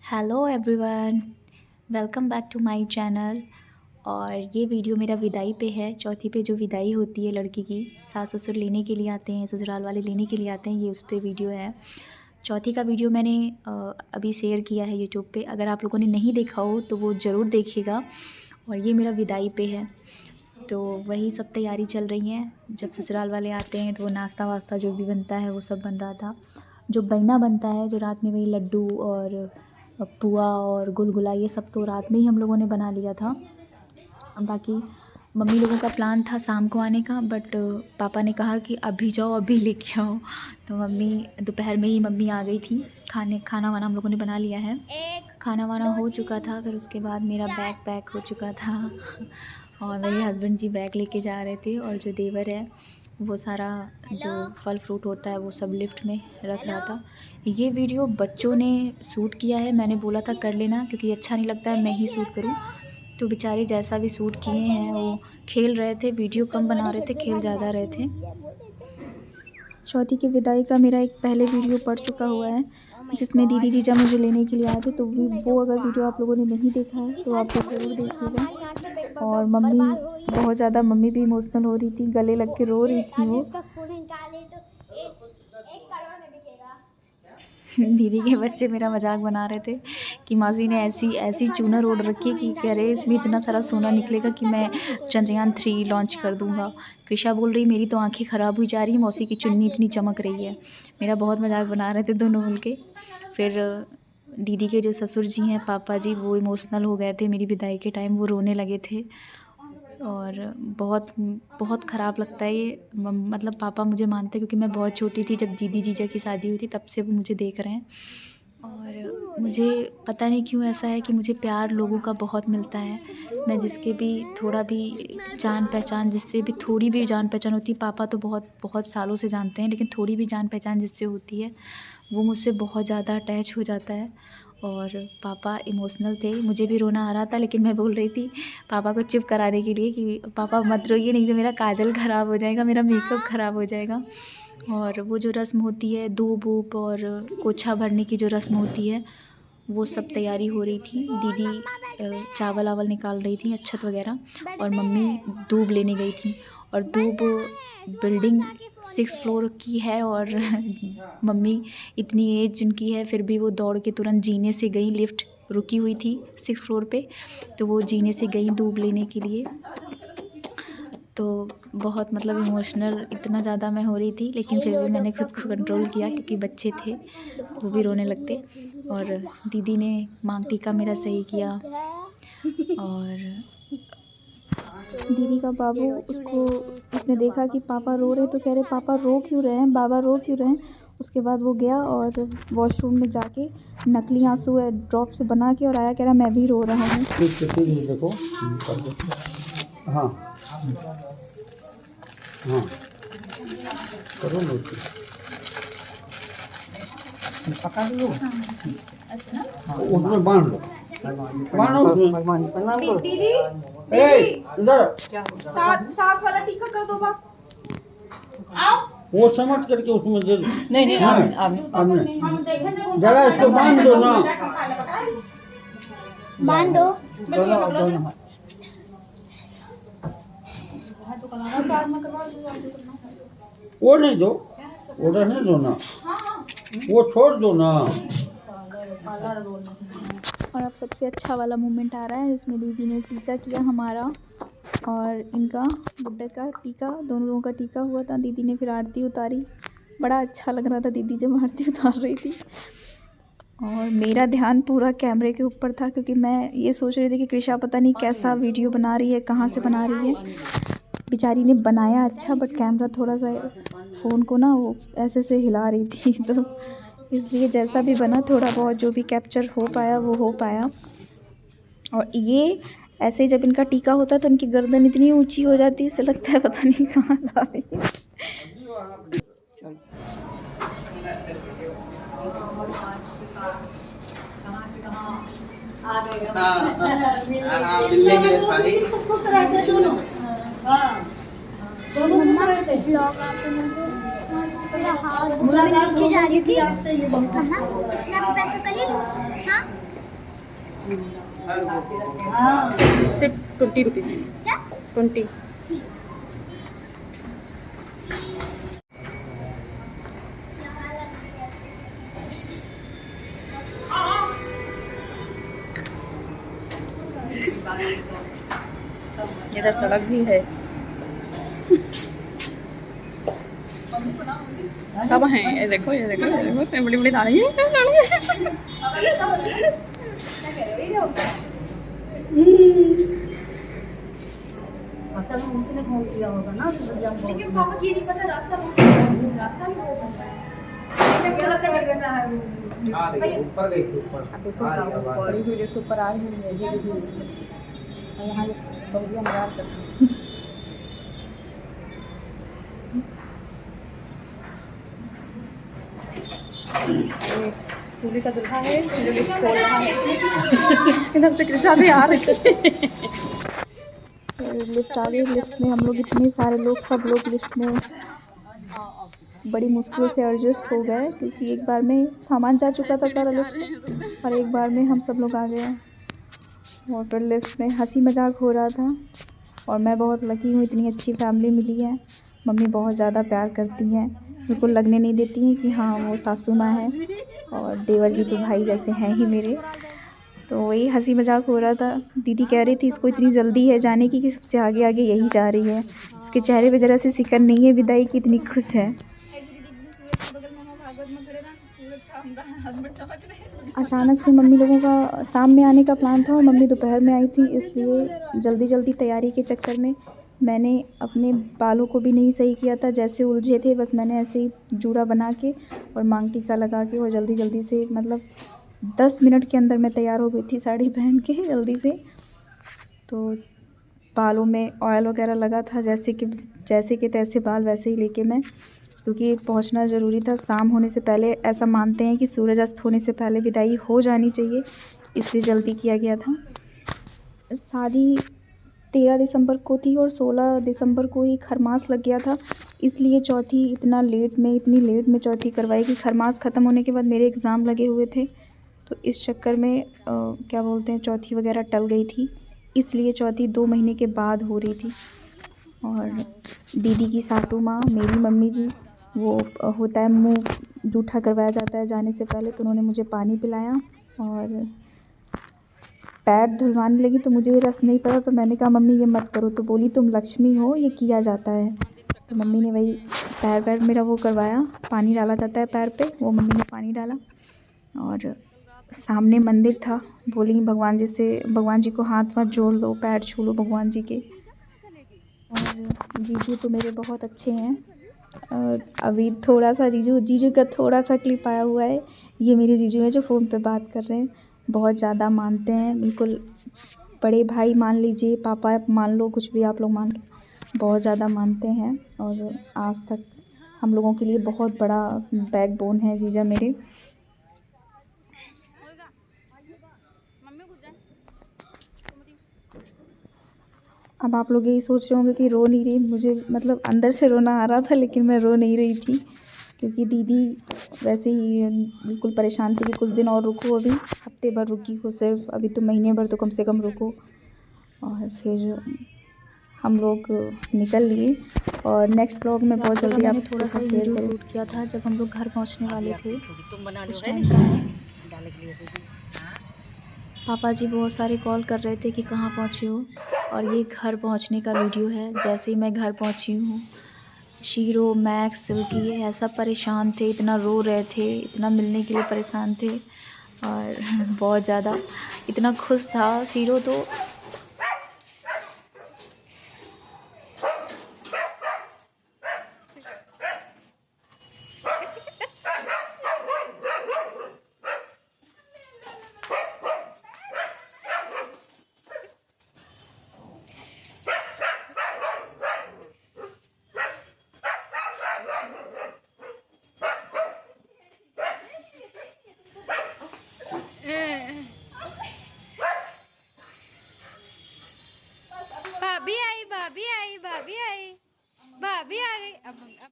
Hello everyone, welcome back to my channel. और ये video मेरा विदाई पे है। चौथी पे जो विदाई होती है लड़की की, सास ससुर लेने के लिए आते हैं, ससुराल वाले लेने के लिए आते हैं, ये उस पे वीडियो है। चौथी का वीडियो मैंने अभी शेयर किया है यूट्यूब पे। अगर आप लोगों ने नहीं देखा हो तो वो ज़रूर देखिएगा। और ये मेरा विदाई पे है, तो वही सब तैयारी चल रही है। जब ससुराल वाले आते हैं तो वो नाश्ता वास्ता जो भी बनता है वो सब बन रहा था। जो बैना बनता है, जो रात में वही लड्डू और पुआ और गुलगुला, ये सब तो रात में ही हम लोगों ने बना लिया था। बाकी मम्मी लोगों का प्लान था शाम को आने का, बट पापा ने कहा कि अभी जाओ, अभी लेके आओ। तो मम्मी दोपहर में ही मम्मी आ गई थी। खाना वाना हम लोगों ने बना लिया है। खाना वाना हो चुका था। फिर उसके बाद मेरा बैग पैक हो चुका था और मेरे हस्बैंड जी बैग लेके जा रहे थे, और जो देवर है वो सारा जो फल फ्रूट होता है वो सब लिफ्ट में रख रहा था। ये वीडियो बच्चों ने शूट किया है। मैंने बोला था कर लेना, क्योंकि अच्छा नहीं लगता है मैं ही शूट करूं। तो बेचारे जैसा भी शूट किए हैं, वो खेल रहे थे, वीडियो कम बना रहे थे, खेल ज़्यादा रहे थे। चौथी की विदाई का मेरा एक पहले वीडियो पड़ चुका हुआ है, जिसमें दीदी जीजा मुझे लेने के लिए आए थे। तो वो अगर वीडियो आप लोगों ने नहीं देखा है तो आप लोग ज़रूर देखिएगा। और मम्मी बहुत ज़्यादा, मम्मी भी इमोशनल हो रही थी, गले लग के रो रही थी वो। दीदी के बच्चे मेरा मजाक बना रहे थे कि मासी ने ऐसी ऐसी चूनर ओढ़ रखी है कि कह रहे इसमें इतना सारा सोना निकलेगा कि मैं चंद्रयान 3 लॉन्च कर दूंगा। कृषा बोल रही मेरी तो आंखें ख़राब हुई जा रही, मौसी की चुन्नी इतनी चमक रही है। मेरा बहुत मजाक बना रहे थे दोनों मिल के। फिर दीदी के जो ससुर जी हैं, पापा जी, वो इमोशनल हो गए थे मेरी विदाई के टाइम। वो रोने लगे थे और बहुत बहुत ख़राब लगता है ये। मतलब पापा मुझे मानते, क्योंकि मैं बहुत छोटी थी जब दीदी जीजा की शादी हुई थी, तब से वो मुझे देख रहे हैं। और मुझे पता नहीं क्यों ऐसा है कि मुझे प्यार लोगों का बहुत मिलता है। मैं जिसके भी थोड़ा भी जान पहचान, जिससे भी थोड़ी भी जान पहचान होती है, पापा तो बहुत बहुत सालों से जानते हैं, लेकिन थोड़ी भी जान पहचान जिससे होती है वो मुझसे बहुत ज़्यादा अटैच हो जाता है। और पापा इमोशनल थे, मुझे भी रोना आ रहा था, लेकिन मैं बोल रही थी पापा को चुप कराने के लिए कि पापा मत रोइए, नहीं तो मेरा काजल ख़राब हो जाएगा, मेरा मेकअप ख़राब हो जाएगा। और वो जो रस्म होती है, दूब वूब और कोछा भरने की जो रस्म होती है, वो सब तैयारी हो रही थी। दीदी चावल वावल निकाल रही थी, अक्षत वगैरह, और मम्मी दूब लेने गई थी। और दूब बिल्डिंग 6 फ्लोर की है, और मम्मी इतनी एज जिनकी है फिर भी वो दौड़ के तुरंत जीने से गई। लिफ्ट रुकी हुई थी 6 फ्लोर पे, तो वो जीने से गई दूब लेने के लिए। तो बहुत मतलब इमोशनल इतना ज़्यादा मैं हो रही थी, लेकिन फिर भी मैंने खुद को कंट्रोल किया, क्योंकि बच्चे थे वो भी रोने लगते। और दीदी ने मांग टीका मेरा सही किया। और दीदी का बाबू, उसने देखा कि पापा रो रहे, तो कह रहे पापा रो क्यों रहे हैं, बाबा रो क्यों रहे हैं। उसके बाद वो गया और वॉशरूम में जाके नकली आंसू ड्रॉप से बना के और आया, कह रहा मैं भी रो रहा हूँ। देखो, हाँ हाँ करो लो, पका लो, उसमें बांध लो, दीदी इधर साथ वाला टीका कर दो बाप। आओ, वो समझ करके उसमें दे दो। नहीं आपने हम देखेंगे जरा इसको बांध दो ना, बांध दो दोनों हाथ। वो नहीं दो, वो रहने दो ना, वो छोड़ दो ना। और अब सबसे अच्छा वाला मोमेंट आ रहा है, इसमें दीदी ने टीका किया हमारा और इनका बुड्ढे का टीका, दोनों लोगों का टीका हुआ था। दीदी ने फिर आरती उतारी, बड़ा अच्छा लग रहा था दीदी जब आरती उतार रही थी। और मेरा ध्यान पूरा कैमरे के ऊपर था, क्योंकि मैं ये सोच रही थी कि कृषा पता नहीं कैसा वीडियो बना रही है, कहाँ से बना रही है। बेचारी ने बनाया अच्छा, बट कैमरा थोड़ा सा फ़ोन को ना वो ऐसे से हिला रही थी, तो इसलिए जैसा भी बना थोड़ा बहुत जो भी कैप्चर हो पाया वो हो पाया। और ये ऐसे ही जब इनका टीका होता है तो इनकी गर्दन इतनी ऊंची हो जाती है, इससे लगता है पता नहीं कहाँ जा रही है। खुश रहते दोनों। हाँ, दोनों खुश रहते। नीचे जा रही थी, इसमें पैसा कर ले लो। हाँ सिर्फ 20 रुपीज़ 20। इधर सड़क भी है, सब हैं। ये देखो ये देखो ये देखो, इतनी बड़ी बड़ी नाली है। उसने फोन किया होगा ना, लेकिन पापा ये नहीं पता रास्ता भी बहुत लंबा है। ऊपर देखिए, ऊपर अब देखो बड़ी हुई देखो ऊपर आ रही है धीरे धीरे। यहाँ ये बहुदिया मजार करती है। दूल्हे का दुल्हा है जो लिफ्ट खोल रहा है। इधर से कृषा भी आ रही है। लिफ्ट आ गई। लिफ्ट में हम लोग इतने सारे लोग, सब लोग लिफ्ट में बड़ी मुश्किल से एडजस्ट हो गए, क्योंकि एक बार में सामान जा चुका था सारा लिफ्ट से, और एक बार में हम सब लोग आ गए। और फिर लिफ्ट में हंसी मजाक हो रहा था। और मैं बहुत लकी हूँ, इतनी अच्छी फैमिली मिली है। मम्मी बहुत ज़्यादा प्यार करती हैं, बिल्कुल लगने नहीं देती हैं कि हाँ वो सासू माँ है, और देवर जी तो भाई जैसे हैं ही मेरे। तो वही हंसी मजाक हो रहा था। दीदी कह रही थी इसको इतनी जल्दी है जाने की कि सबसे आगे आगे यही जा रही है। इसके चेहरे पे ज़रा सी सिकन नहीं है विदाई की, इतनी खुश है। अचानक से मम्मी लोगों का शाम में आने का प्लान था और मम्मी दोपहर में आई थी, इसलिए जल्दी जल्दी तैयारी के चक्कर में मैंने अपने बालों को भी नहीं सही किया था। जैसे उलझे थे बस मैंने ऐसे ही जूड़ा बना के और मांग टीका लगा के और जल्दी जल्दी से, मतलब 10 मिनट के अंदर मैं तैयार हो गई थी साड़ी पहन के जल्दी से। तो बालों में ऑयल वगैरह लगा था, जैसे कि तैसे बाल वैसे ही लेके मैं, क्योंकि पहुंचना ज़रूरी था शाम होने से पहले। ऐसा मानते हैं कि सूरज अस्त होने से पहले विदाई हो जानी चाहिए, इसलिए जल्दी किया गया था। शादी 13 दिसंबर को थी और 16 दिसंबर को ही खरमास लग गया था, इसलिए चौथी इतनी लेट में चौथी करवाई कि खरमास ख़त्म होने के बाद मेरे एग्ज़ाम लगे हुए थे। तो इस चक्कर में क्या बोलते हैं, चौथी वगैरह टल गई थी, इसलिए चौथी 2 महीने के बाद हो रही थी। और दीदी की सासू माँ, मेरी मम्मी जी, वो होता है मुँह जूठा करवाया जाता है जाने से पहले, तो उन्होंने मुझे पानी पिलाया और पैर धुलवाने लगी। तो मुझे ये रस्म नहीं पता, तो मैंने कहा मम्मी ये मत करो, तो बोली तुम लक्ष्मी हो, ये किया जाता है। तो मम्मी ने वही पैर मेरा वो करवाया, पानी डाला जाता है पैर पे, वो मम्मी ने पानी डाला। और सामने मंदिर था, बोली भगवान जी को हाथ जोड़ लो, पैर छू लो भगवान जी के। और जीजू तो मेरे बहुत अच्छे हैं। अभी थोड़ा सा जीजू का थोड़ा सा क्लिप आया हुआ है, ये मेरे जीजू हैं जो फ़ोन पे बात कर रहे हैं। बहुत ज़्यादा मानते हैं, बिल्कुल बड़े भाई मान लीजिए, पापा मान लो, कुछ भी आप लोग मान लो, बहुत ज़्यादा मानते हैं। और आज तक हम लोगों के लिए बहुत बड़ा बैकबोन है जीजा मेरे। अब आप लोग यही सोच रहे होंगे कि रो नहीं रही, मुझे मतलब अंदर से रोना आ रहा था, लेकिन मैं रो नहीं रही थी, क्योंकि दीदी वैसे ही बिल्कुल परेशान थी कि कुछ दिन और रुको, अभी हफ्ते भर रुकी हो सिर्फ, अभी तो महीने भर तो कम से कम रुको। और फिर हम लोग निकल लिए। और नेक्स्ट ब्लॉग में बहुत जल्दी आप थोड़ा सा वीडियो शूट किया था जब हम लोग घर पहुंचने वाले थे, उस टाइम का है। पापा जी बहुत सारे कॉल कर रहे थे कि कहाँ पहुँचे हो, और ये घर पहुँचने का वीडियो है। जैसे ही मैं घर पहुँची हूँ, शीरो, मैक्स, सिल्की ये ऐसा परेशान थे, इतना रो रहे थे, इतना मिलने के लिए परेशान थे, और बहुत ज़्यादा इतना खुश था शीरो तो